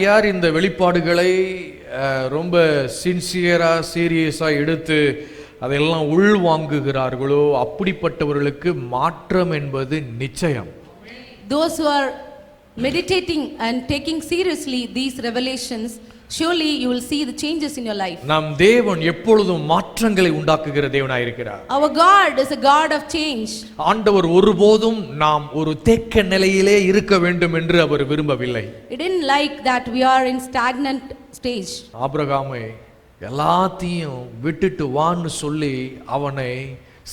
யார் இந்த வெளிப்பாடுகளை ரொம்ப சின்சியரா சீரியஸா எடுத்து அதெல்லாம் உள்வாங்குகிறார்களோ அப்படிப்பட்டவர்களுக்கு மாற்றம் என்பது நிச்சயம். Those who are meditating and taking seriously these revelations, surely you will see the changes in your life. நம் தேவன் எப்பொழுதும் மாற்றங்களை உண்டாக்குகிற தேவனாய் இருக்கிறார். Our God is a God of change. ஆண்டவர் ஒருபோதும் நாம் ஒரு தேக்க நிலையிலே இருக்க வேண்டும் என்று அவர் விரும்பவில்லை. He didn't like that we are in stagnant stage. ஆபிரகாமை எல்லாத்தையும் விட்டுட்டு வான்னு சொல்லி அவனை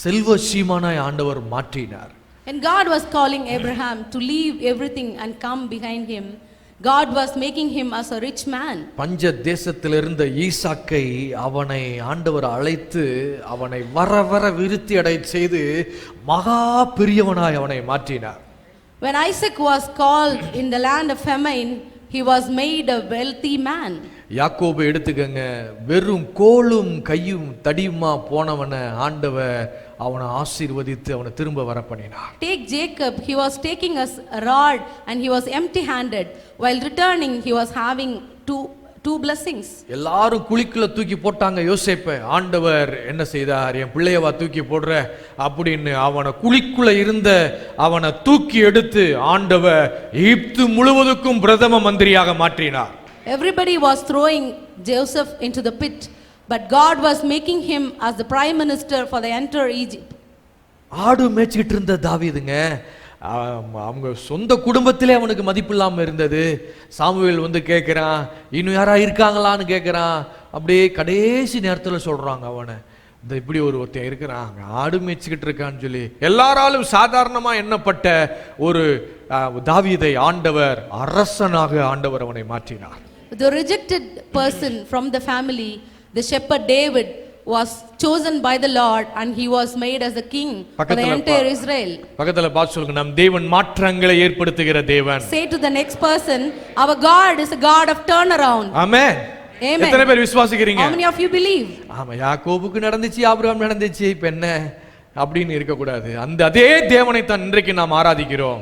செல்வ சீமானாய் ஆண்டவர் மாற்றினார். And God was calling Abraham to leave everything and come behind him. God was making him as a rich man. பஞ்ச தேசத்தில் இருந்த ஈசாக்கை அவனை ஆண்டவர் அழைத்து அவனை வர வர விருத்தி அடை செய்து மகா பெரியவனாய் அவனை மாற்றினார். When Isaac was called in the land of famine, he was made a wealthy man. யாக்கோபு எடுத்துக்கங்க, வெறும் கோலும் கையும் தடியுமா போனவனை ஆண்டவர் அவனை ஆசீர்வதித்து அவனை திரும்ப வர பண்ணினார். Take Jacob, he was taking a rod and he was empty handed. While returning he was having two blessings. எல்லாரும் குழிக்குள்ள தூக்கி போட்டாங்க யோசேப்பை. ஆண்டவர் என்ன செய்தார்? என் பிள்ளையவா தூக்கி போடுற அப்படின்னு அவனை குழிக்குள்ள இருந்த அவனை தூக்கி எடுத்து ஆண்டவர் எகிப்து முழுவதுக்கும் பிரதம மந்திரியாக மாற்றினார். Everybody was throwing Joseph into the pit, but God was making him as the prime minister for the entire Egypt. ஆடு மேய்ச்சிட்டு இருந்த தாவீதுங்க, அவங்க சொந்த குடும்பத்திலே அவனுக்கு மதிப்பு இல்லாம இருந்தது. சாமுவேல் வந்து கேட்கிறான், இன்னும் யாரா இருக்காங்களான்னு கேட்கிறான். அப்படியே கடைசி நேரத்தில் சொல்றாங்க அவனை, இந்த இப்படி ஒருத்தன் இருக்கிறான் ஆடு மேய்ச்சிக்கிட்டு இருக்கான்னு சொல்லி. எல்லாராலும் சாதாரணமா எண்ணப்பட்ட ஒரு தாவீதை ஆண்டவர் அரசனாக ஆண்டவர் அவனை மாற்றினார். The rejected person from the family, the shepherd David, was chosen by the Lord and he was made as a king for the entire Israel. பக்கத்துல பார்த்து சொல்லுங்க, நம் தேவன் மாற்றங்களை ஏற்படுத்துகிற தேவன். Say to the next person, our God is a God of turnaround. Amen. Amen. எத்தனை பேர் விசுவாசிக்கிறீங்க? How many of you believe? ஆமா, யாக்கோபுக்கு நடந்துச்சு, ஆபிரகாம் நடந்துச்சு, இப்ப என்ன அப்படின்னு இருக்க கூடாது. அந்த அதே தேவனை தான் இன்றைக்கு நாம் ஆராதிக்கிறோம்.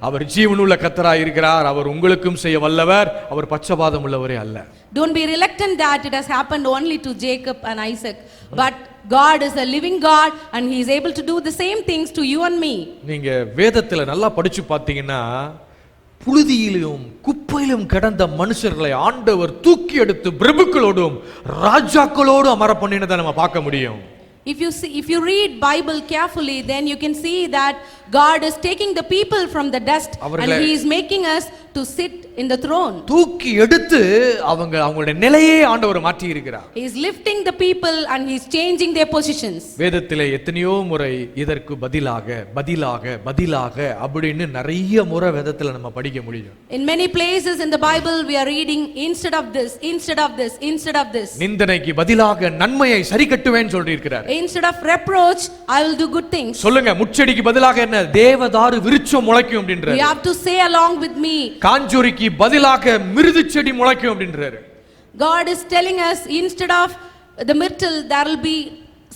அவர் ஜீவனுள்ள கர்த்தராய் இருக்கிறார். அவர் உங்களுக்கும் செய்ய வல்லவர். அவர் பட்சபாதம் உள்ளவரே அல்ல. Don't be reluctant that it has happened only to Jacob and Isaac, but God is a living God and he is able to do the same things to you and me. நீங்க வேதத்துல நல்லா படிச்சு பார்த்தீங்கன்னா, புழுதியிலும் குப்பையிலும் கிடந்த மனுஷர்களை ஆண்டவர் தூக்கி எடுத்து பிரபுக்களோடும் ராஜாக்களோடும் அமர பண்ணினதை நம்ம பார்க்க முடியும். If you read Bible carefully, then you can see that God is taking the people from the dust and he is making us to sit in the throne. தூக்கி எடுத்து அவங்களுடைய நிலையை ஆண்டவர் மாற்றி இருக்கிறார். He is lifting the people and he is changing their positions. வேதத்திலே எத்தனையோ முறை இதற்கு பதிலாக பதிலாக பதிலாக அப்படின்னு நிறைய முறை வேதத்துல நம்ம படிக்க முடியும். In many places in the Bible we are reading instead of this, instead of this, instead of this. நிந்தனைக்கு பதிலாக நன்மையை சரி கட்டுவேன்னு சொல்லி இருக்கிறார். Instead of reproach I will do good things. சொல்லுங்க, முச்செடிக்கு பதிலாக என்ன? தேவதாரு விருட்சம் முளைக்கும் அப்படின்றார். You have to say along with me. காஞ்சூரிக்கு பதிலாக மிருது செடி முளைக்கும் அப்படின்றார். God is telling us instead of the myrtle there will be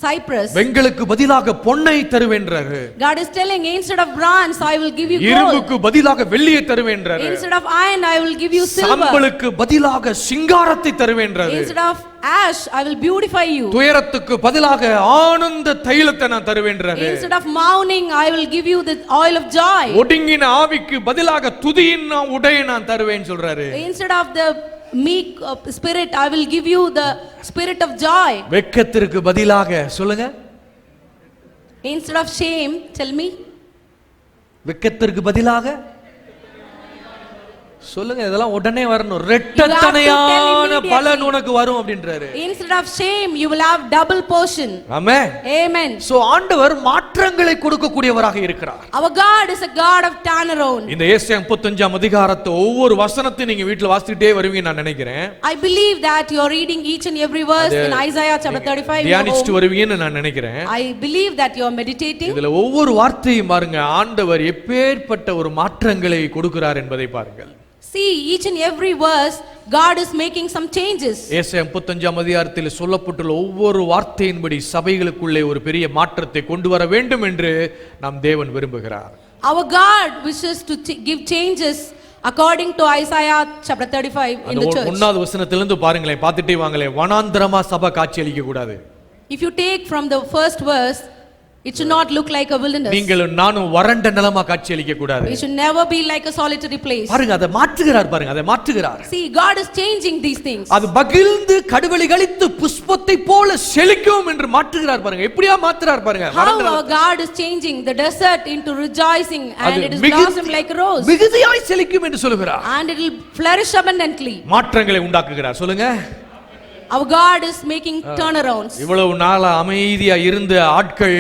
cypress. வெண்கலுக்கு பதிலாக பொன்னை தருவேன்றார். God is telling instead of bronze I will give you gold. இரும்புக்கு பதிலாக வெள்ளியை தருவேன்றார். Instead of iron I will give you silver. சாம்பலுக்கு பதிலாக சிங்காரத்தை தருவேன்றார். Instead of ash I will beautify you. துயரத்துக்கு பதிலாக ஆனந்த தைலத்தை நான் தருவேன்றார். Instead of mourning I will give you the oil of joy. ஒடுங்கின ஆவிக்கு பதிலாக துதியின் உடையை நான் தருவேன்னு சொல்றாரு. Instead of the meek spirit I will give you the spirit of joy. வெட்கத்திற்கு பதிலாக சொல்லுங்க. Instead of shame, tell me. வெட்கத்திற்கு பதிலாக சொல்லுங்க. இதெல்லாம் உடனே வரணும். இரட்டத்தனையான பலன் உனக்கு வரும் அப்படின்றாரு. Instead of shame you will have double portion. Amen. Amen. So ஆண்டவர் மாற்றங்களை கொடுக்கக்கூடியவராக இருக்கிறார். Our God is a God of turnaround. இந்த ஏசாயா 35ஆம் அதிகாரத்தை ஒவ்வொரு வசனத்தையும் நீங்க வீட்ல வாசிச்சிட்டே வருவீங்க நான் நினைக்கிறேன். I believe that you are reading each and every verse in Isaiah chapter 35. தியானிச்சிட்டு வருவீங்கன்னு நான் நினைக்கிறேன். I believe that you are meditating. இதுல ஒவ்வொரு வார்த்தையும் பாருங்க, ஆண்டவர் எப்பேற்பட்ட ஒரு மாற்றங்களை கொடுக்கிறார் என்பதை பாருங்கள். See each and every verse God is making some changes. ஏசாயா 35ஆம் அதிகாரத்தில் சொல்லப்பட்டுள்ள ஒவ்வொரு வார்த்தையின்படி சபைகளுக்குள்ளே ஒரு பெரிய மாற்றத்தை கொண்டு வர வேண்டும் என்று நம் தேவன் விரும்புகிறார். Our God wishes to give changes according to Isaiah chapter 35 in the church. ஒன்னாவது வசனத்திலிருந்து பாருங்களேன், பார்த்துட்டே வாங்களேன். வனாந்தரமா சபை காட்சி அளிக்க கூடாது. If you take from the first verse, it should not look like a wilderness. நீங்களும் நானும் வறண்ட நிலமா காட்சி அளிக்க கூடாது. It should never be like a solitary place. பாருங்க, அதை மாற்றுகிறார். பாருங்க, அதை மாற்றுகிறார். See, God is changing these things. அது பகிர்ந்து கடுவெளி கழித்து புஷ்பத்தை போல செழிக்கும் என்று மாற்றுகிறார். பாருங்க, எப்படியா மாற்றுறார் பாருங்க. How our God is changing the desert into rejoicing, and it is blossom like a rose. மிகுதியாய் செழிக்கும் என்று சொல்கிறார். And it will flourish abundantly. மாற்றங்களை உண்டாக்குகிறார். சொல்லுங்க. Our God is making turnarounds. இவ்வளவு நாளா அமைதியா இருந்த ஆட்கள்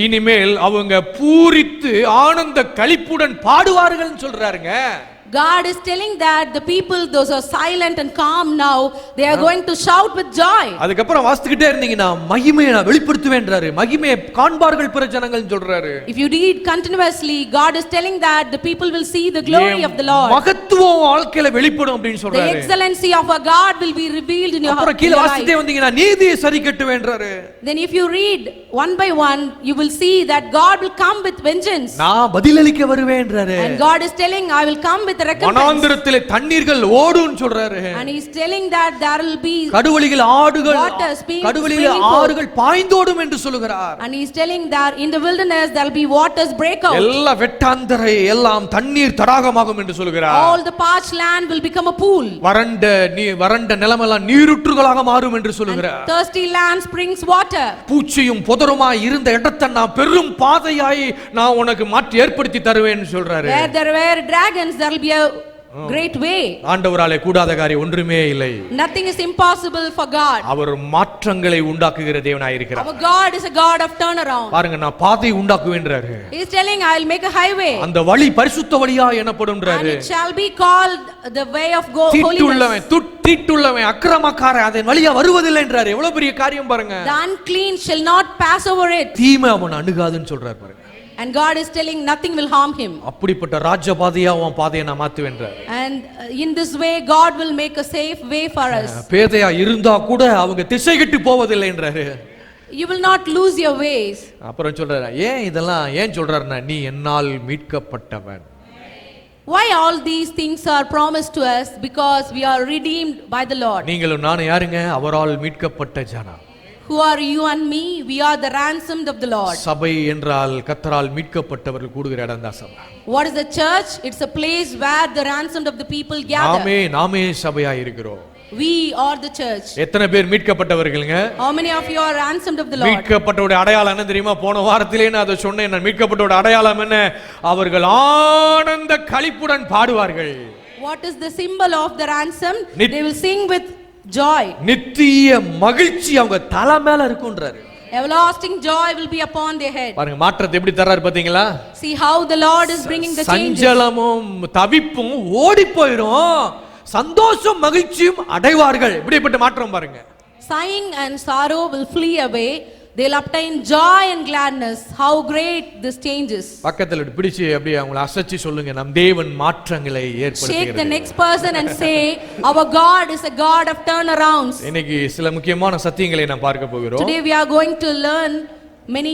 இனிமேல் அவங்க பூரித்து ஆனந்த களிப்புடன் பாடுவார்கள்னு சொல்றாருங்க. God is telling that the people, those who are silent and calm now, they are going to shout with joy. அதுக்கப்புறம் வாசித்துக்கிட்டே இருந்தீங்கன்னா மகிமையை நான் வெளிப்படுத்துவேன்றாரு. மகிமையை காண்பார்கள் பிற ஜனங்கள்னு சொல்றாரு. If you read continuously, God is telling that the people will see the glory of the Lord. மகத்துவம் வாழ்க்கையில வெளிப்படும் அப்படினு சொல்றாரு. The excellency of our God will be revealed in your life. அப்புறம் கீழ வாசிட்டே வந்தீங்கன்னா நீதியை சரிக்கட்டுவேன்றாரு. Then if you read one by one, you will see that God will come with vengeance. நான் பதிலளிக்க வருவேன்றாரு. And God is telling, I will come with வனாந்தரத்திலே தண்ணீர்கள் ஓடுன்னு சொல்றாரு. And he is telling that there will be கடுவெளியில் ஆடுகள், கடுவெளியில் ஆறுகள் பாய்ந்தோடும் என்று சொல்கிறார். And he is telling that in the wilderness there will be waters break out. எல்லா வெட்டாந்தரை எல்லாம் தண்ணீர் தடாகமாகும் என்று சொல்கிறார். All the parched land will become a pool. வறண்ட நிலமெல்லாம் நீரூற்றுகளாக மாறும் என்று சொல்கிறார். Thirsty land springs water. பூச்சியும் புதருமாய் இருந்த இடத்தை நான் பெரும் பாதையாய் நான் உனக்கு மாற்றி ஏற்படுத்தி தருவேன்னு சொல்றாரு. Where there were dragons, there will be a great way. ஆண்டவராலே கூடாத காரியம் ஒன்றுமே இல்லை. Nothing is impossible for God. அவர் மாற்றங்களை உண்டாக்குகிற தேவனாய் இருக்கிறார். Our God is a God of turnaround. பாருங்க, நான் பாதை உண்டாக்குவேன்றாரு. He is telling, I will make a highway. அந்த வழி பரிசுத்த வழியா எனப்படும்ன்றாரு. And it shall be called the way of holiness. தீட்டுள்ளவன் அக்கிரமக்காரன் அதன் வழியா வருவதில்லை என்றாரு. எவ்வளவு பெரிய காரியம் பாருங்க. The unclean shall not pass over it. தீமை அவன் அணுகாதுன்னு சொல்றாரு பாருங்க. And God is telling nothing will harm him. அப்படிப்பட்ட ராஜ்ய பாதையா உன் பாதையை நான் மாத்துவேன்றார். And in this way God will make a safe way for us. பேதையா இருந்தா கூட அவங்க திசை கெட்டு போவதில்லை என்றாரு. You will not lose your ways. அப்புறம் சொல்றாரு, ஏன் சொல்றாருன்னா, நீ என்னால் மீட்கப்பட்டவன். Why all these things are promised to us? Because we are redeemed by the Lord. நீங்களும் நானும் யாருங்க? அவரால் மீட்கப்பட்ட ஜனம். Who are you and me? We are the ransomed of the Lord. சபை என்றால் கர்த்தரால் மீட்கப்பட்டவர்கள் கூடுகிற இடம் தான் சபை. What is the church? It's a place where the ransomed of the people gather. நாமே சபையாய் இருக்கிறோம். We are the church. எத்தனை பேர் மீட்கப்பட்டவர்கள்ங்க? How many of you are ransomed of the Lord? மீட்கப்பட்டவருடைய அடையாளம் என்ன தெரியுமா? போன வாரத்திலே நான் அதை சொன்னேன். நான் மீட்கப்பட்டவருடைய அடையாளம் என்ன? அவர்கள் ஆனந்த களிப்புடன் பாடுவார்கள். What is the symbol of the ransom? They will sing with joy. நித்திய மகிழ்ச்சி அவங்க தலை மேல இருக்குன்றாரு. Everlasting joy will be upon their head. பாருங்க, மாற்றத்தை எப்படி தர்றாரு பாத்தீங்களா? See how the Lord is bringing the changes. சஞ்சலமும் தவிப்பும் ஓடி போயிடும், சந்தோஷம் மகிழ்ச்சியும் அடைவார்கள். இப்படிப்பட்ட மாற்றம் பாருங்க. Sighing and sorrow will flee away. They'll obtain joy and gladness. How great this changes. பக்கத்துல பிடிச்சு அப்படியே அவங்களை அசைச்சு சொல்லுங்க, நம் தேவன் மாற்றங்களை ஏற்படுத்துகிறார். Shake the next person and say, our God is a God of turnarounds. இன்னைக்கு சில முக்கியமான சத்தியங்களை நாம் பார்க்க போகிறோம். Today we are going to learn many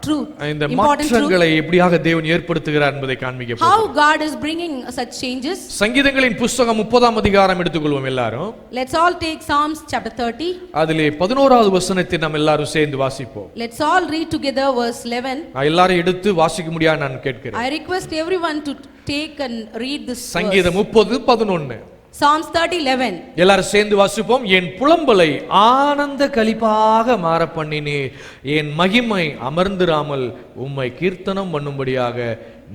truth, இந்த important மாற்றங்களை எப்படியாக தேவன் ஏற்படுத்துகிறார் என்பதை காண்பிக்க போகிறோம். How God is bringing such changes. சங்கீதங்களின் புத்தகம் 30ஆம் அதிகாரம் எடுத்துக்கொள்வோம் எல்லாரும். Let's all take Psalms chapter 30. அதிலே 11வது வசனத்தை நாம் எல்லாரும் சேர்ந்து வாசிப்போம். Let's all read together verse 11. எல்லாரும் எடுத்து வாசிக்க முடியா நான் கேட்கிறேன். I request everyone to take and read this verse. சங்கீதம் 30:11. Psalms 30:11. எல்லாரும் சேர்ந்து வாசிப்போம். என் புலம்பலை ஆனந்த களிப்பாக மாற பண்ணினீர், என் மகிமை அமர்ந்திராமல் உம்மை கீர்த்தனம் பண்ணும்படியாக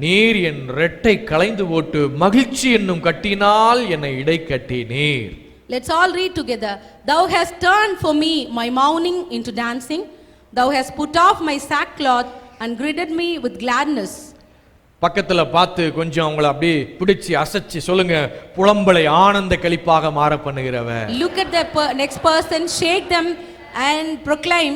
நீர் என் ரெட்டை களைந்து போட்டு மகிழ்ச்சி என்னும் கட்டினால் என்னை இடை கட்டினீர். Let's all read together. Thou hast turned for me my mourning into dancing. Thou hast put off my sackcloth and girded me with gladness. பக்கத்துல பார்த்து கொஞ்சம் அவங்கள அப்படியே பிடிச்சி அசைச்சு சொல்லுங்க, புலம்பலை ஆனந்த களிப்பாக மாற பண்ணுகிறவர். Look at the next person, shake them and proclaim,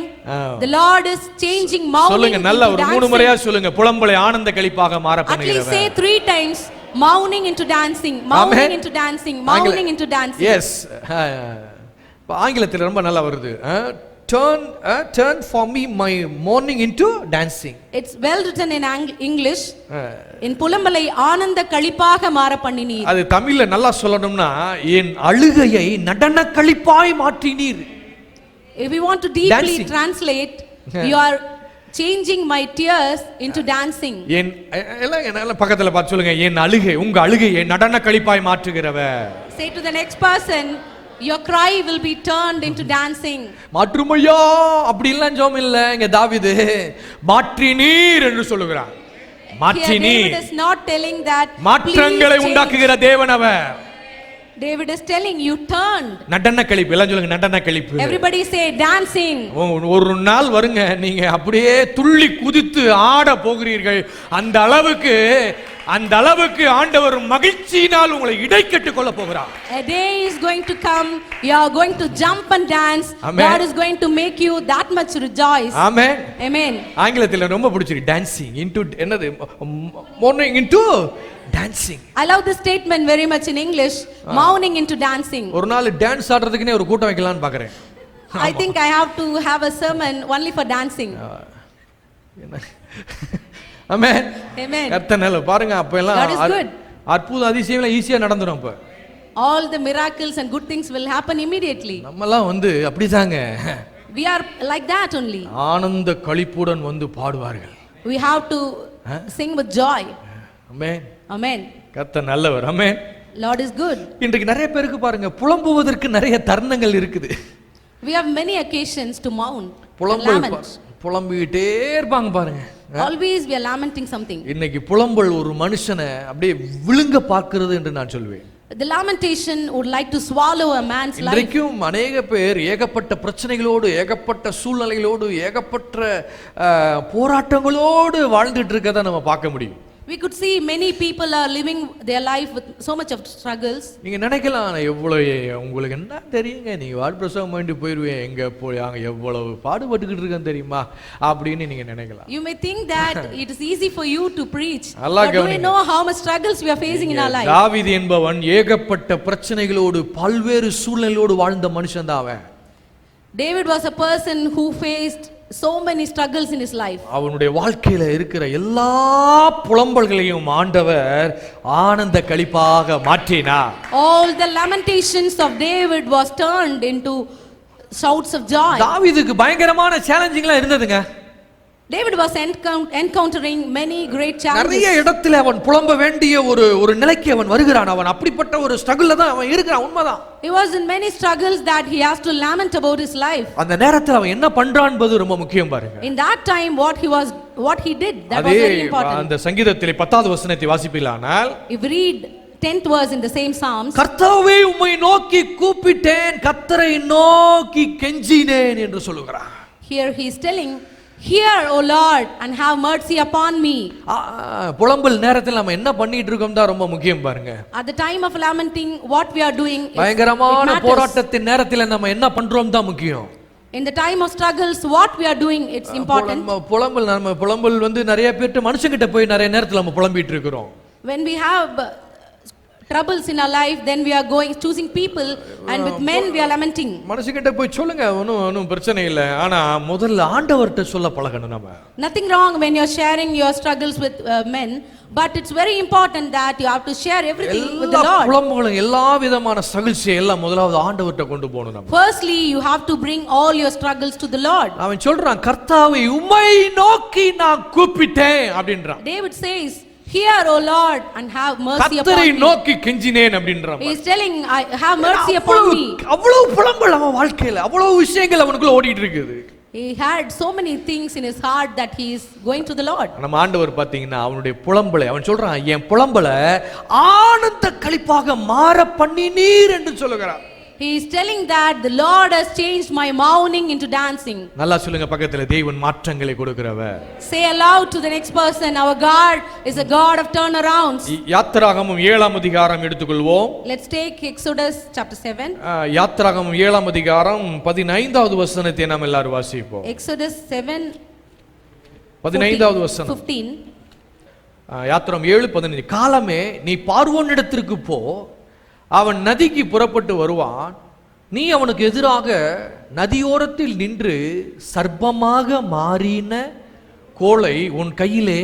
the Lord is changing mourning. சொல்லுங்க, நல்ல ஒரு 3 முறையா சொல்லுங்க, புலம்பலை ஆனந்த களிப்பாக மாற பண்ணுகிறவர். At least say 3 times, mourning into dancing, mourning into dancing, mourning into dancing. Yes. ஆங்கிலத்தில் ரொம்ப நல்லா வருது. turn for me my mourning into dancing. It's well written in English. என் புலம்பலை ஆனந்த களிப்பாக மாற பண்ணினீர். அது தமிழ்ல நல்லா சொல்லணும்னா என் அழுகையை நடன களிப்பாய் மாற்றினீர். If we want to deeply translate, you are changing my tears into dancing. என் எல்லாம் பக்கத்துல பார்த்து சொல்லுங்க, என் அழுகை உங்க அழுகையை நடன களிப்பாய் மாற்றுகிறவர். Say to the next person, your cry will be turned into dancing. மாற்றுமையா அப்படி எல்லாம் ஜெபம் இல்ல, இங்க தாவீது மாற்றினீர் என்று சொல்லுகிறார். மாற்றினீர். David is not telling that மாற்றங்களை உண்டாக்குகிற தேவன் அவர். David is telling you turned. நடன களிப்பு, எல்லாம் சொல்லுங்க நடன களிப்பு. Everybody say dancing. ஒரு நாள் வருங்க, நீங்க அப்படியே துள்ளி குதித்து ஆட போகிறீர்கள். அந்த அளவுக்கு ஆண்டவர் மகிழ்ச்சியினால் உங்களை இடைக்கட்டிக் கொள்ள போகிறார். A day is going to come, you are going to jump and dance. Amen. God is going to make you that much rejoice. Amen. Amen. ஆங்கிலத்துல ரொம்ப பிடிச்சிருக்கு, dancing into என்னது, mourning into dancing. I love this statement very much in English, mourning into dancing. ஒரு நாள் dance ஆடுறதுக்குனே ஒரு கூட்டம் வைக்கலாம்னு பார்க்கறேன். I think I have to have a sermon only for dancing. Amen. Amen. கர்த்தனால பாருங்க, அப்ப எல்லாம் அற்புத அதிசயங்கள ஈஸியா நடந்துரும். அப்ப all the miracles and good things will happen immediately. நம்மலாம் அப்படிதாங்க. We are like that only. Ananda களிப்புடன் பாடுவார்கள். We have to sing with joy. Amen. Amen. கர்த்தர் நல்லவர். ஆமென். Lord is good. இன்றைக்கு நிறைய பேருக்கு பாருங்க புலம்புவதற்கு நிறைய தருணங்கள் இருக்குது. We have many occasions to mourn. புலம்பிட்டே இருப்பாங்க பாருங்க. Always we are lamenting something. இன்னைக்கு புலம்பல் ஒரு மனுஷனை அப்படியே விழுங்க பார்க்கிறது என்று நான் சொல்வேன். The lamentation would like to swallow a man's life. இன்றைக்கும் अनेक பேர் ஏகப்பட்ட பிரச்சனைகளோடு, ஏகப்பட்ட சூழ்நிலைகளோடு, ஏகப்பட்ட போராட்டங்களோடு வாழ்ந்துட்டு இருக்கதை நம்ம பார்க்க முடியும். We could see many people are living their life with so much of struggles. நீங்க நினைக்கலாம், எவ்வளவு உங்களுக்கு என்ன தெரியுங்க, நீங்க வாட் பிரசவம் பண்ணி போயிருவீங்க, எங்க போய் அங்க எவ்வளவு பாடுபட்டுக்கிட்டு இருக்கேன் தெரியுமா அப்படின்னு நீங்க நினைக்கலாம். You may think that it is easy for you to preach, but do you know how much struggles we are facing in our life? தாவீது என்பவன் ஏகப்பட்ட பிரச்சனைகளோடு பல்வேறு சூழ்நிலையோடு வாழ்ந்த மனுஷன் தான் அவன். David was a person who faced so many struggles in his life. அவனுடைய வாழ்க்கையில இருக்கிற எல்லா புலம்பல்களையும் ஆண்டவர் ஆனந்த களிப்பாக மாற்றினார். All the lamentations of David was turned into shouts of joy. தாவீதுக்கு பயங்கரமான சேலஞ்சிங்லாம் இருந்ததுங்க. David was encountering many great challenges. நிறைய இடத்துல அவன் புலம்ப வேண்டிய ஒரு நிலைக்கு அவன் வருகிறான். அவன் அப்படிப்பட்ட ஒரு ஸ்ட்ரகிள்ல தான் அவன் இருக்கிறான். உண்மைதான். He was in many struggles that he has to lament about his life. அந்த நேரத்துல அவன் என்ன பண்றான் என்பது ரொம்ப முக்கியம் பாருங்க. In that time what he did, that was very important. அந்த சங்கீதத்திலே 10வது வசனத்தை வாசிப்பீர்களானால், if we read 10th verse in the same Psalms, கர்த்தாவே உம்மை நோக்கி கூப்பிட்டேன், கர்த்தரை நோக்கி கெஞ்சினேன் என்று சொல்லுகிறான். Here he is telling, hear O Lord and have mercy upon me. புலம்பல் நேரத்தில் நம்ம என்ன பண்ணிட்டு இருக்கோம் தான் ரொம்ப முக்கியம் பாருங்க. At the time of lamenting, what we are doing is பயங்கரமான போராட்டத்தின் நேரத்தில் நம்ம என்ன பண்றோம் தான் முக்கியம். In the time of struggles, what we are doing, it's important. புலம்பல் நிறைய பேர்ட்ட மனுஷங்கிட்ட போய் நிறைய நேரத்தில் நம்ம புலம்பிட்டு இருக்கிறோம். When we have troubles in our life, then we are choosing people, and with men we are lamenting. மனுஷங்கிட்ட போய் சொல்லுங்க, ஒன்னும் பிரச்சனை இல்ல, ஆனா முதல்ல ஆண்டவர்ட்ட சொல்ல பழகணும் நம்ம. Nothing wrong when you are sharing your struggles with men, but it's very important that you have to share everything with the Lord. புலம்புகளும் எல்லா விதமான ஸ்ட்ரகிள்ஸ் எல்லாம் முதலாவது ஆண்டவர்ட்ட கொண்டு போணும் நம்ம. Firstly, you have to bring all your struggles to the Lord. அவன் சொல்றான், கர்த்தாவே உம்மை நோக்கி நான் கூப்பிட்டேன் அப்படின்றான். David says, hear O Lord and have mercy upon me. கர்த்தரை நோக்கி கெஞ்சினேன் அப்படின்றான். He is telling, I have mercy upon me. அவ்வளவு புலம்பல் அவன் வாழ்க்கையில, அவ்வளவு விஷயங்கள் அவனுக்குள்ள ஓடிட்டு இருக்குது. He had so many things in his heart that he is going to the Lord. நம்ம ஆண்டவர் பாத்தீங்கன்னா அவனுடைய புலம்பலை அவன் சொல்றான், என் புலம்பலை ஆனந்த களிப்பாக மாற பண்ணினீர் என்று சொல்லுகிறான். He is telling that the Lord has changed my mourning into dancing. நல்லா சொல்லுங்க பக்கத்துல, தேவன் மாற்றங்களை கொடுக்கிறவர். Say aloud to the next person, our God is a God of turnarounds. யாத்திராகமம் 7ஆம் அதிகாரம் எடுத்துக்கொள்வோம். Let's take Exodus chapter 7. யாத்திராகமம் 7ஆம் அதிகாரம் 15வது வசனத்தை நாம் எல்லாரும் வாசிப்போம். Exodus 7 15வது வசனம். 15. யாத்திராகமம் 7:15. காலமே நீ பார்வோனிடத்திற்கு போ, அவன் நதிக்கு புறப்பட்டு வருவான், நீ அவனுக்கு எதிராக நதியோரத்தில் நின்று சர்ப்பமாக மாறின கோலை உன் கையிலே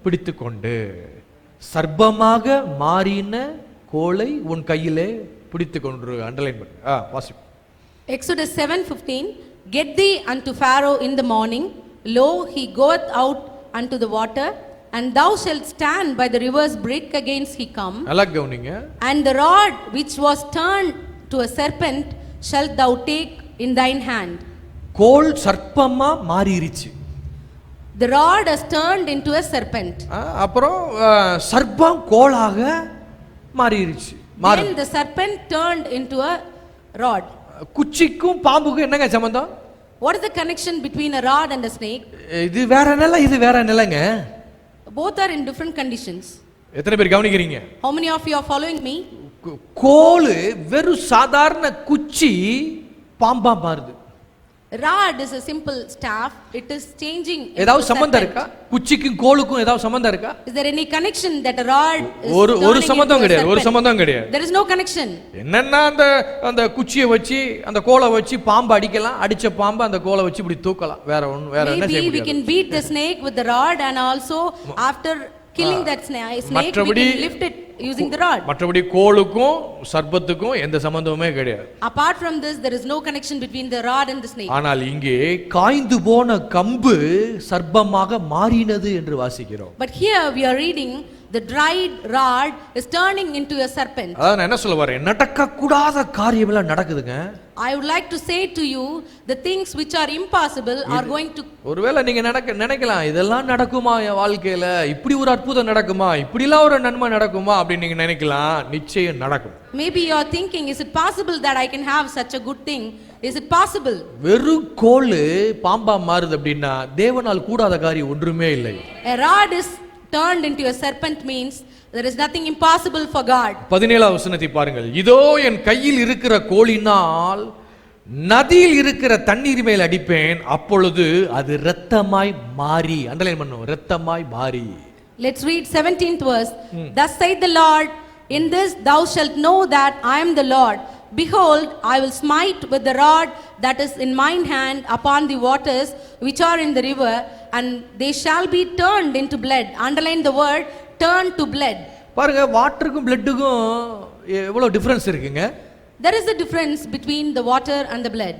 பிடித்துக்கொண்டு, சர்ப்பமாக மாறின கோலை உன் கையிலே பிடித்துக்கொண்டு. அண்டர்லைன் பண்ணு. வாசிப்போம். Exodus 7:15. Get thee unto Pharaoh in the morning, lo, he goeth out unto the water, and thou shalt stand by the river's brink against he come. நல்லா கவனிங்க. And the rod which was turned to a serpent shalt thou take in thine hand. கோல் சர்ப்பமா மாறிருச்சு. The rod has turned into a serpent. அப்புறம் சர்ப்பம் கோலாக மாறிருச்சு. Then the serpent turned into a rod. குச்சிக்கும் பாம்புக்கும் என்னங்க சம்பந்தம்? What is the connection between a rod and a snake? இது வேற நிலை, இது வேற நிலைங்க. Both are in different conditions. எத்தனை பேர் கவனிக்கிறீங்க? How many of you are following me? கோல் வெறும் சாதாரண குச்சி பாம்பா மாறுது. Rod is a simple staff. It is changing. ஏதாவது சம்பந்தம் இருக்கா? குச்சிக்கும் கோலுக்கும் ஏதாவது சம்பந்தம் இருக்கா? Is there any connection that a rod is ஒரு சம்பந்தம் கிடையாது. ஒரு சம்பந்தம் கிடையாது. There is no connection. என்னன்னா அந்த குச்சியை வச்சு அந்த கோலை வச்சு பாம்பு அடிக்கலாம். அடிச்ச பாம்பு அந்த கோலை வச்சு இப்படி தூக்கலாம். வேற என்ன செய்ய முடியாது? Maybe we can beat the snake with the rod, and also after killing that snake we can lift it using the rod. மற்றபடி கோலுக்கும் சர்ப்பத்துக்கும் எந்த சம்பந்தமுமே கிடையாது. Apart from this, there is no connection between the rod and the snake. ஆனால் இங்கே காய்ந்து போன கம்பு சர்ப்பமாக மாறினது என்று வாசிக்கிறோம். But here we are reading the dried rod is turning into a serpent. அதான் நான் என்ன சொல்ல வரேன், நடக்க கூடாத காரியம் எல்லாம் நடக்குதுங்க. I would like to say to you, the things which are impossible are going to. ஒருவேளை நீங்க நினைக்கலாம், இதெல்லாம் நடக்குமா என் வாழ்க்கையில, இப்படி ஒரு அற்புதம் நடக்குமா, இப்படிலாம் ஒரு நன்மை நடக்குமா அப்படின்னு நீங்க நினைக்கலாம். நிச்சயம் நடக்கும். Maybe you are thinking, is it possible that I can have such a good thing? Is it possible? வெறும் கோல் பாம்பா மாறுது அப்படின்னா தேவனால் கூடாத காரியம் ஒன்றுமே இல்லை. A rod is turned into a serpent means there is nothing impossible for God. 17வது வசனத்தை பாருங்கள். இதோ என் கையில் இருக்கிற கோலினால் நதியில் இருக்கிற தண்ணீர் மேல் அடிப்பேன், அப்பொழுது அது இரத்தமாய் மாறி. அண்டர்லைன் பண்ணும், இரத்தமாய் மாறி. Let's read 17th verse. Thus saith the Lord, in this thou shalt know that I am the Lord. Behold, I will smite with the rod that is in mine hand upon the waters which are in the river, and they shall be turned into blood. Underline the word turn to blood. பாருங்க, வாட்டருக்கும் பிளட்டுக்கும் எவ்வளவு difference இருக்குங்க. There is a difference between the water and the blood.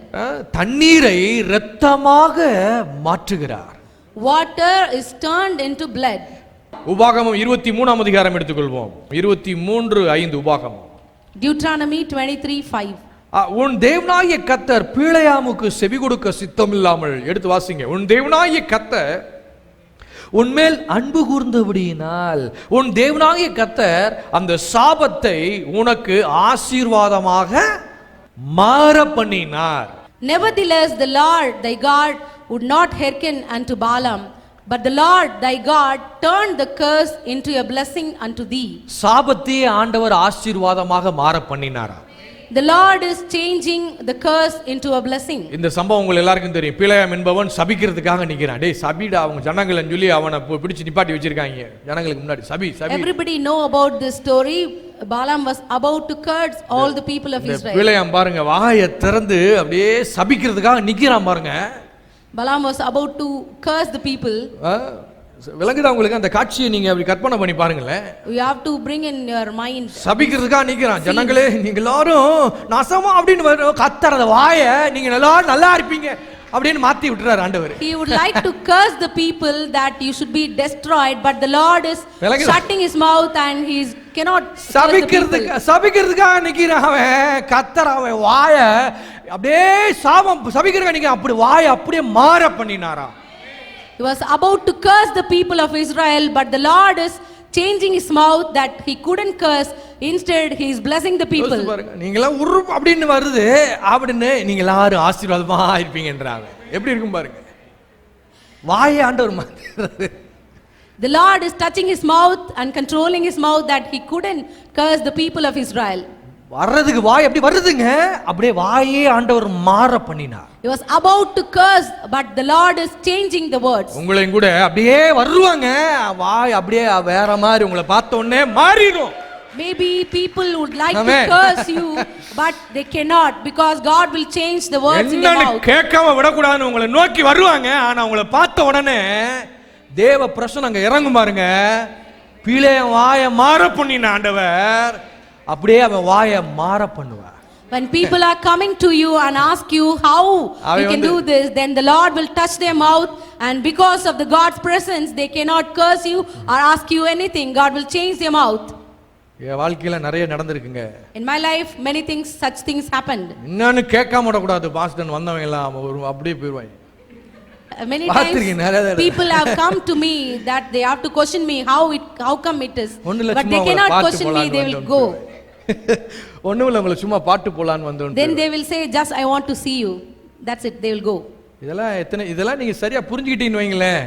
தண்ணீரை இரத்தமாக மாற்றுகிறார். Water is turned into blood. உபாகமம் 23ஆம் அதிகாரம் எடுத்துக்கொள்வோம். 23:5 உபாகமம். Deuteronomy 23:5. உன் தேவனாகிய கர்த்தர் பீழையாமுக்கு செவி கொடுக்க சித்தமில்லாமல், எடுத்து வாசிங்க. உன் தேவனாகிய கர்த்தர் உன்மேல் அன்பு கூர்ந்தபடியினால் உன் தேவனாகிய கர்த்தர் அந்த சாபத்தை உனக்கு ஆசீர்வாதமாக மாற பண்ணினார். Nevertheless the Lord thy God would not hearken unto Balaam, but the Lord thy God turned the curse into a blessing unto thee. சாபத்தை ஆண்டவர் ஆசீர்வாதமாக மாற பண்ணினாரா? The Lord is changing the curse into a blessing. இந்த சம்பவம் உங்களுக்கு எல்லாருக்கும் தெரியும். பீழையாம் என்பவன் சபிக்கிறதுக்காக நிக்கிறான். டேய் சபிடா, அவங்க ஜனங்கள்னு சொல்லி அவனை பிடிச்சு நிப்பாட்டி வச்சிருக்காங்க ஜனங்களுக்கு முன்னாடி. சபி சபி. Everybody know about this story. Balaam was about to curse all the people of Israel. பீழையாம் பாருங்க, வாயை திறந்து அப்படியே சபிக்கிறதுக்காக நிக்கிறான் பாருங்க. Balaam was about to curse the people. விளங்குதா உங்களுக்கு? அந்த காட்சியை நீங்க அப்படி கற்பனை பண்ணி பாருங்களேன். You have to bring in your mind. சபிக்கிறதுக்காக நிக்கிறான். ஜனங்களே நீங்க எல்லாரும் நாசமா அப்படின்னு கத்தறத வாய நீங்க எல்லாரும் நல்லா இருப்பீங்க அப்படின்னு மாத்தி விட்டுறாரு ஆண்டவர். He would like to curse the people that you should be destroyed, but the Lord is shutting his mouth and he cannot. சபிக்கிறதுக்காக நிக்கிறான் அவன். கத்தற அவன் வாய அப்படியே சாபம் சபிக்கிறதுக்காக நிக்கிறான். அப்படி வாய அப்படியே மாற பண்ணினாரா. He was about to curse the people of Israel, but the Lord is changing his mouth that he couldn't curse. Instead, he is blessing the people. நீங்களா உரு அப்படின்னு வருது அப்படின்னு நீங்க எல்லாரும் ஆசீர்வாதமா இருப்பீங்கன்றாங்க. எப்படி இருக்கும் பாருங்க. வாயை ஆண்டவர் மாத்துறாரு. The Lord is touching his mouth and controlling his mouth that he couldn't curse the people of Israel. வர்றதுக்கு வாய் அப்படி வருதுங்க. அப்படியே வாயே ஆண்டவர் மாற பண்ணினார். He was about to curse, but the Lord is changing the words. உங்களையும் கூட அப்படியே வருவாங்க. வாய் அப்படியே வேற மாதிரி உங்களை பார்த்த உடனே மாறிடும். Maybe people would like Amen. to curse you, but they cannot because God will change the words in their mouth. கேட்காம விடக்கூடாதுன்னு உங்களை நோக்கி வருவாங்க. ஆனா உங்களை பார்த்த உடனே தேவ பிரசன்னம் அங்க இறங்கும் பாருங்க. பிள்ளைய வாயை மாற பண்ணின ஆண்டவர் அப்படியே அவன் வாயை மாற பண்ணுவார். When people are coming to you and ask you how you can do this, then the Lord will touch their mouth, and because of the God's presence they cannot curse you or ask you anything. God will change their mouth. என் வாழ்க்கையில நிறைய நடந்திருக்குங்க. In my life many things, such things happened. இன்னொன்னு கேட்காம விடக்கூடாது. Boston வந்தவங்க எல்லாம் அப்படியே போயிடுவாங்க. Many times people have come to me that they have to question me how come it is, but they cannot question me, they will go. ஒண்ணுமில்ல, உங்களை சும்மா பாட்டு போலான்னு வந்தோம். Then they will say just I want to see you, that's it, they will go. இதெல்லாம் நீங்க சரியா புரிஞ்சுக்கிட்டீங்கன்னு வைங்களேன்.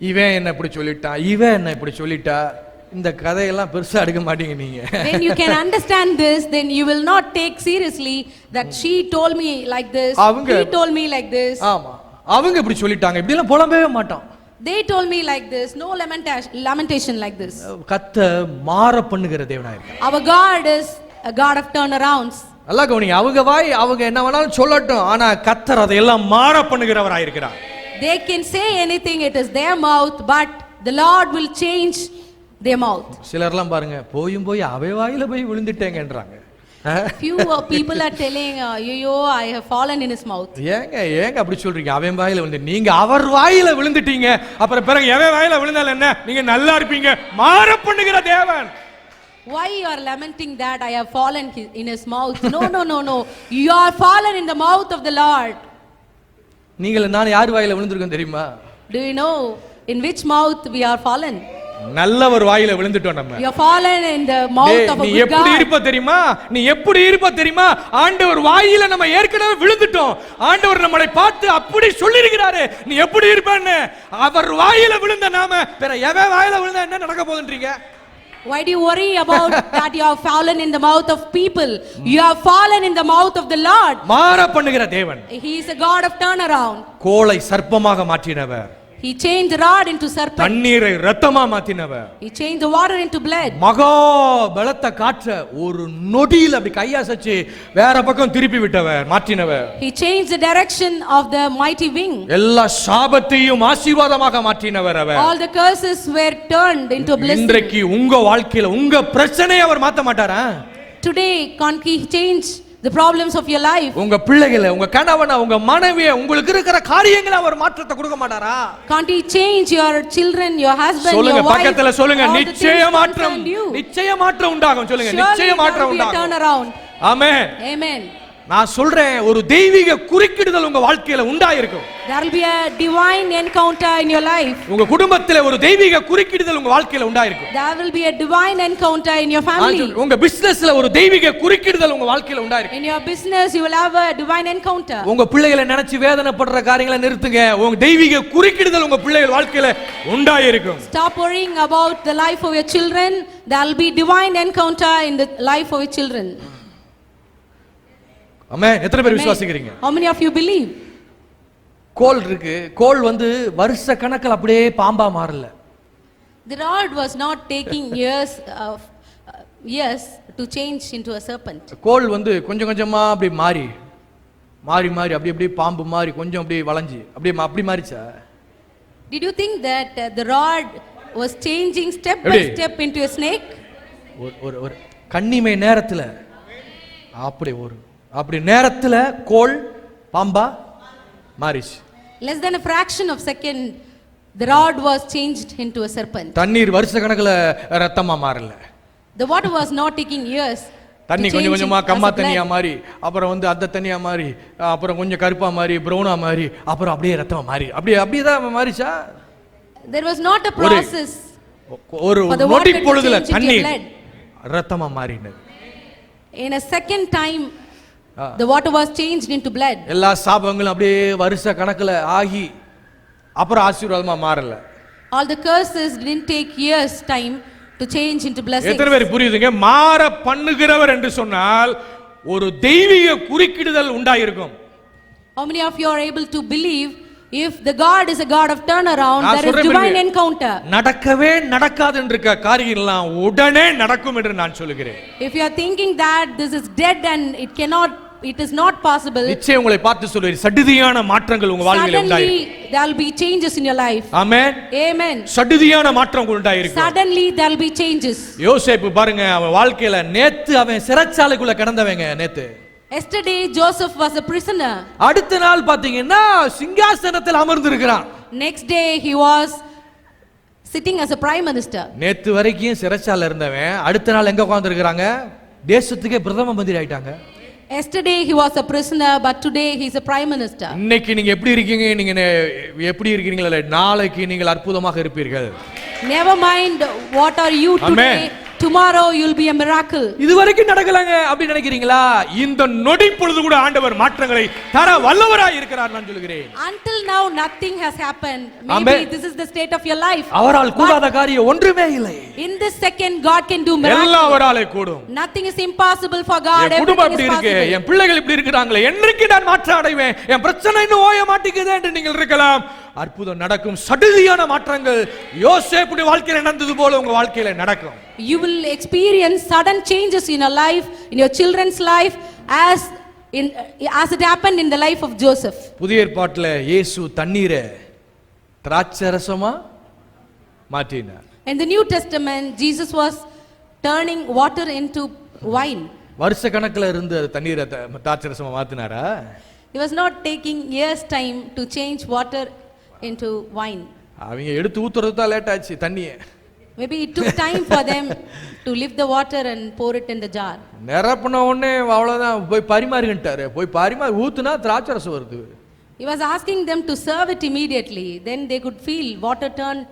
இவன் என்ன இப்படி சொல்லிட்டான், இவன் என்ன இப்படி சொல்லிட்டா, இந்த கதையெல்லாம் பெருசா எடுக்க மாட்டீங்க நீங்க. When you can understand this, then you will not take seriously that she told me like this, he told me like this. ஆமா, அவங்க இப்படி சொல்லிட்டாங்க, இப்படி எல்லாம் புலம்பவே மாட்டோம். They told me like this, no lamentation like this. கர்த்தர் மாற பண்ணுகிற தேவனா இருக்கார். Our God is a God of turnarounds. நல்லா கவனிங்க, அவங்க வாய் அவங்க என்ன வேணாலும் சொல்லட்டும், ஆனா கர்த்தர் அதையெல்லாம் மாற பண்ணுகிறவராய் இருக்கிறார். They can say anything, it is their mouth, but the Lord will change their mouth. சிலர்லாம் பாருங்க, போய் அவை வாயில போய் விழுந்துட்டேங்கன்றாங்க. Few people are telling yo I have fallen in his mouth. ஏங்க அப்படி சொல்றீங்க? அவன் வாயில விழுந்து நீங்க அவர் வாயில விழுந்துட்டீங்க, அப்புறம் பிறகு எவன் வாயில விழுந்தால என்ன, நீங்க நல்லா இருப்பீங்க. மாற பண்ணுகிற தேவன். Why you are lamenting that I have fallen in his mouth? No, you are fallen in the mouth of the Lord. நீங்க நான் யார் வாயில விழுந்திருக்கோம் தெரியுமா? Do you know in which mouth we are fallen? நல்லவர் வாயில விழுந்துட்டோம் நம்ம. You are fallen in the mouth of a good God. நீ எப்படி இருப்ப தெரியுமா? நீ எப்படி இருப்ப தெரியுமா? ஆண்டவர் வாயில நம்ம ஏற்கனவே விழுந்துட்டோம். ஆண்டவர் நம்மளை பார்த்து அப்படி சொல்லி இருக்கிறாரு, நீ எப்படி இருப்பன்னு. அவர் வாயில விழுந்த நாம வேற எவன் வாயில விழுந்தா என்ன நடக்க போகுதுன்றீங்க? Why do you worry about that you have fallen in the mouth of people? You have fallen in the mouth of the Lord. மாற பண்ணுகிற தேவன். He is a God of turnaround. கோலை சர்ப்பமாக மாற்றினவர். He changed the rod into serpent. தண்ணீரை இரத்தமா மாற்றினவர். He changed the water into blood. மகா பலத்த காற்ற ஒரு நொடியில் அப்படி கையாசச்சு வேற பக்கம் திருப்பி விட்டவர், மாற்றினவர். He changed the direction of the mighty wind. எல்லா சாபத்தையும் ஆசீர்வாதமாக மாற்றினவர் அவர். All the curses were turned into blessing. இன்றைக்கு உங்க வாழ்க்கையில உங்க பிரச்சனையை அவர் மாத்த மாட்டாரா? Today can't he change the problems of your life? உங்க பிள்ளைகளை, உங்க கணவனை, உங்க மனைவியை, உங்களுக்கு இருக்கிற காரியங்களை அவர் மாற்றத்தை கொடுக்க மாட்டாரா? Can't he change your children, your husband, சொல்லுங்க, your wife? பக்கத்துல சொல்லுங்க, all the நிச்சய things மாற்றம், concern you. நிச்சய மாற்றம் உண்டாகும். சொல்லுங்க, Surely நிச்சய மாற்றம் there will be a உண்டாகும். turnaround. ஆமென். Amen. நான் சொல்றேன், ஒரு தெய்வீக குறுக்கிடுதல் உங்க வாழ்க்கையில உண்டாயிருக்கும். There will be a divine encounter in your life. உங்க குடும்பத்திலே ஒரு தெய்வீக குறுக்கிடுதல் உங்க வாழ்க்கையில உண்டாயிருக்கும். There will be a divine encounter in your family. உங்க பிசினஸ்ல ஒரு தெய்வீக குறுக்கிடுதல் உங்க வாழ்க்கையில உண்டாயிருக்கும். In your business you will have a divine encounter. உங்க பிள்ளைகளை நினைச்சு வேதனைப்படுற காரியங்களை நிறுத்துங்க. உங்க தெய்வீக குறுக்கிடுதல் உங்க பிள்ளைகள் வாழ்க்கையில உண்டாயிருக்கும். Stop worrying about the life of your children. There will be divine encounter in the life of your children. ஆமென். எத்தனை பேர் விசுவாசிக்கிறீங்க? How many of you believe? கோல் இருக்கு. கோல் வந்து வருஷ கணக்கில் அப்படியே பாம்பா மாறல. The rod was not taking years to change into a serpent. கோல் வந்து கொஞ்சம் கொஞ்சமா அப்படி மாறி அப்படி பாம்பு மாறி கொஞ்சம் அப்படி வளைஞ்சு அப்படி மாறிச்சா? Did you think that the rod was changing step by step into a snake? ஒரு கன்னிமை நேரத்துல அப்படி நேரத்துல கோல் பாம்பா மாறிச்சு. Less than a fraction of second the rod was changed into a serpent. தண்ணீர் வருஷ கணக்குல ரத்தமா மாறல. The water was not taking years. தண்ணி கொஞ்சம் கொஞ்சமா கம்மா தண்ணியா மாறி, அப்புறம் வந்து அத தண்ணியா மாறி, அப்புறம் கொஞ்சம் கருப்பா மாறி, பிரவுனா மாறி, அப்புறம் அப்படியே ரத்தமா மாறி அப்படியே தான் மாறிச்சா? There was not a process. ஒரு நொடி பொழுதுல தண்ணீர் ரத்தமா மாறினது. In a second time the water was changed into blood. எல்லா சாபங்களும் அப்படியே வருஷ கணக்குல ஆகி அப்புறம் ஆசீர்வாதமா மாறல. All the curses didn't take years time to change into blessings. எத்தனை பேர் புரியுதுங்க? மாற பண்ணுகிறவர் என்று சொன்னால் ஒரு தெய்வீக குறுக்கிடுதல் உண்டாயிருக்கும். How many of you are able to believe If the God is a God of turnaround, there is divine encounter. நடக்கவே நடக்காது என்ற காரியம் எல்லாம் உடனே நடக்கும் என்று நான் சொல்கிறேன். If you are thinking that this is dead and it is not possible, நிச்சயம் உங்களை பார்த்து சொல்றேன், சடுதியான மாற்றங்கள் உங்க வாழ்க்கையில உண்டாயிரும். Suddenly there will be changes in your life. Amen. Amen. சடுதியான மாற்றம் உண்டாயிருக்கும். Suddenly there will be changes. யோசேப்பு பாருங்க, அவன் வாழ்க்கையில நேத்து அவன் சிறைச்சாலைக்குள்ள கிடந்தவங்க. நேத்து Yesterday Joseph was a prisoner. அடுத்த நாள் பாத்தீங்கன்னா சிங்காசனத்தில் அமர்ந்திருக்கிறான். Next day he was sitting as a prime minister. நேத்து வரைக்கும் சிறைச்சாலையில இருந்தவன் அடுத்த நாள் எங்க உட்கார்ந்திருக்காங்க? தேசத்துக்கே பிரதம மந்திரி ஆயிட்டாங்க. Yesterday he was a prisoner, but today he is a prime minister. இன்னைக்கு நீங்க எப்படி இருக்கீங்க? நீங்க எப்படி இருக்கீங்களா? நாளைக்கு நீங்கள் அற்புதமாக இருப்பீர்கள். Never mind what are you today. Tomorrow you will be a miracle. இதுவரைக்கும் நடக்கலங்க அப்படி நினைக்கிறீங்களா? இந்த நொடி பொழுது கூட ஆண்டவர் மாற்றங்களை தர வல்லவராய் இருக்கிறார் நான் சொல்கிறேன். Until now nothing has happened. Maybe this is the state of your life. அவரால் கூடாத காரியம் ஒன்றுமே இல்லை. In this second God can do miracles. எல்லாம் அவராலே கூடும். Nothing is impossible for God. என் குடும்பம் இப்படி இருக்கு, என் பிள்ளைகள் இப்படி இருக்காங்களே, என்னைக்கு நான் மாற்றம் அடைவேன், என் பிரச்சனை இன்னும் ஓய மாட்டேங்குது என்று நீங்கள் இருக்கலாம். அற்புதம் நடக்கும். சடுதியான மாற்றங்கள் யோசேப்புடைய வாழ்க்கையில நடந்தது போல உங்க வாழ்க்கையில நடக்கும். You will experience sudden changes in your life, in your children's life, as it happened in the life of Joseph. புதிய ஏற்பாட்டில் இயேசு தண்ணீரை திராட்சரசமா மாற்றினார். In the New Testament Jesus was turning water into wine. வருஷ கணக்குல இருந்து தண்ணீரை திராட்சரசமா மாத்தினாரா? He was not taking years time to change water into wine. அவங்க எடுத்து ஊத்துறது தான் லேட் ஆச்சு தண்ணியை. Maybe it took time for them to lift the water and pour it in the jar. நிரப்புன உடனே அவ்வளவுதான், போய் பரிமாறுங்கன்ட்டாரு. போய் பரிமாறு ஊத்துனா திராட்சரசம் வருது. He was asking them to serve it immediately. Then they could feel water turned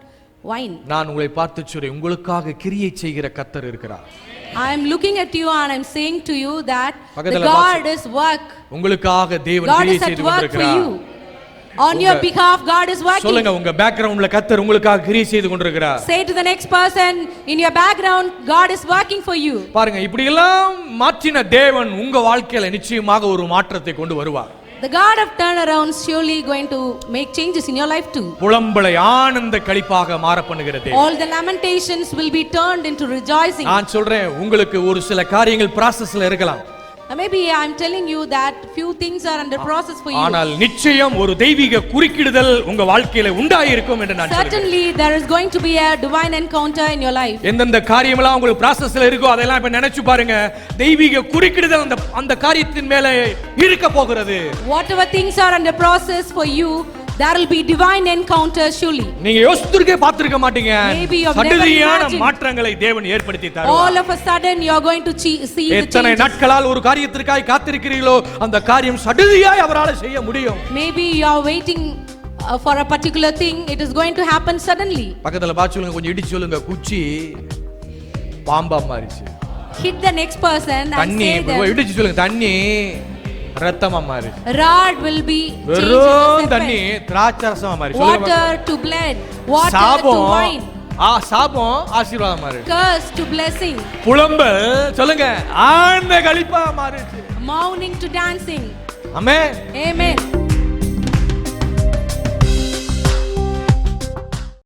wine. நான் உங்களை பார்த்து சொல்றேன், உங்களுக்காக கிரியை செய்கிற கர்த்தர் இருக்கிறார். I am looking at you and I am saying to you that the God is work. உங்களுக்காக தேவன் கிரியை செய்து கொண்டிருக்கிறார். On your behalf God is working. சொல்லுங்க, உங்க பேக்ரவுண்ட்ல கர்த்தர் உங்களுக்காக கிரியை செய்து கொண்டிருக்கிறார். Say to the next person in your background, God is working for you. பாருங்க, இப்படி எல்லாம் மாற்றின தேவன் உங்க வாழ்க்கையில நிச்சயமாக ஒரு மாற்றத்தை கொண்டு வருவார். The God of turnaround surely going to make changes in your life too. புலம்பலை ஆனந்த களிப்பாக மாற பண்ணுகிறது. All the lamentations will be turned into rejoicing. நான் சொல்றேன், உங்களுக்கு ஒரு சில காரியங்கள் processல இருக்கலாம். Maybe I am telling you that few things are under process for you. ஆனால் நிச்சயம் ஒரு தெய்வீக குறுக்கிடுதல் உங்க வாழ்க்கையில உண்டாயிருக்கும் என்று நான் சொல்றேன். Certainly there is going to be a divine encounter in your life. எந்தெந்த காரியமெல்லாம் உங்களுக்கு processல இருக்கோ அதெல்லாம் இப்ப நினைச்சு பாருங்க. தெய்வீக குறுக்கிடுதல் அந்த காரியத்தின் மேல இருக்க போகிறது. Whatever things are under process for you, there will be divine encounter surely. நீங்க யோசித்துக்கே பார்த்திருக்க மாட்டீங்க. Maybe you have never சடுதியான imagined. மாற்றங்களை தேவன் ஏற்படுத்தி தருவார். All of a sudden you are going to see the change. எத்தனை நாட்களால் ஒரு காரியத்திற்காக காத்திருக்கிறீர்களோ அந்த காரியம் சடுதியாய் அவரால் செய்ய முடியும். Maybe you are waiting for a particular thing, it is going to happen suddenly. பக்கத்துல பாத்து சொல்லுங்க, கொஞ்சம் இடிச்சு சொல்லுங்க, குச்சி பாம்பா மாறிச்சு. Hit the next person and தண்ணி say them. இடிச்சு சொல்லுங்க, தண்ணி ரத்தமா மாறிச்சு. Rod will be வெறும் தண்ணி திராட்சரசமா மாறி. Water to blood, water to wine. சாபம் ஆசீர்வாதம் மாறி. Curse to blessing. புலம்பல் சொல்லுங்க, ஆனந்த களிப்பா மாறிச்சு. Mourning to dancing. Amen. Amen.